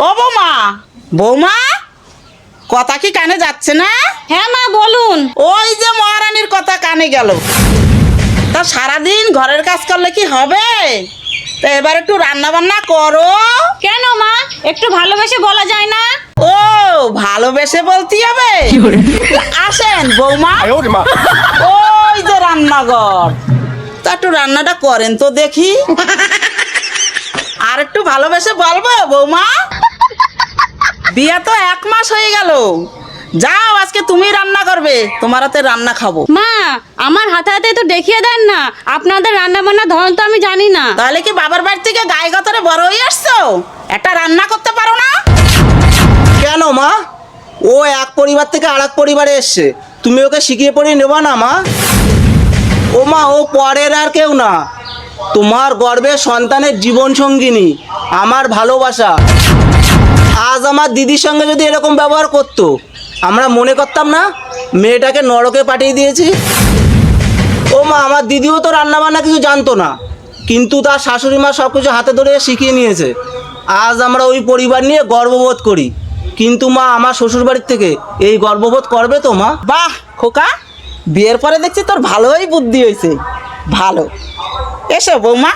ও বৌমা, বৌমা কথা কি কানে যাচ্ছে না? হ্যাঁ মা বলুন। ওই যে মহারানীর কথা কানে গেল। তা সারাদিন ঘরের কাজ করলে কি হবে? তা এবার একটু রান্না বান্না করো। কেন মা, একটু ভালোবেসে বলা যায় না? ও ভালোবেসে বলতে হবে। আসেন বৌমা, ওই যে রান্নাঘর। তা একটু রান্নাটা করেন তো দেখি। আর একটু ভালোবেসে বলবো বৌমা? বিয়া তো 1 মাস হয়ে গেল। যাও আজকে তুমি রান্না করবে, তোমার হাতে রান্না খাবো। মা, আমার হাতে হাতে তো দেখিয়ে দেন না, আপনাদের রান্না বান্নার ধরন তো আমি জানি না। তাহলে কি বাবার বাড়ি থেকে গায়ে গতরে বড় হয়ে আসছো? একটা রান্না করতে পারো না? কেন মা? ও এক পরিবার থেকে আর এক পরিবারে এসছে, তুমি ওকে শিখিয়ে পড়িয়ে নেবা না মা? ও মা, ও পরের আর কেউ না, তোমার গর্ভের সন্তানের জীবন সঙ্গিনী, আমার ভালোবাসা। আজ আমার দিদির সঙ্গে যদি এরকম ব্যবহার করতো, আমরা মনে করতাম না মেয়েটাকে নরকে পাঠিয়ে দিয়েছি। ও মা, আমার দিদিও তো রান্নাবান্না কিছু জানতো না, কিন্তু তার শাশুড়ি মা সব কিছু হাতে ধরে শিখিয়ে নিয়েছে। আজ আমরা ওই পরিবার নিয়ে গর্ববোধ করি। কিন্তু মা, আমার শ্বশুরবাড়ির থেকে এই গর্ববোধ করবে তো মা? বাহ খোকা, বিয়ের পরে দেখছি তোর ভালোই বুদ্ধি হয়েছে। ভালো, এসো বৌমা।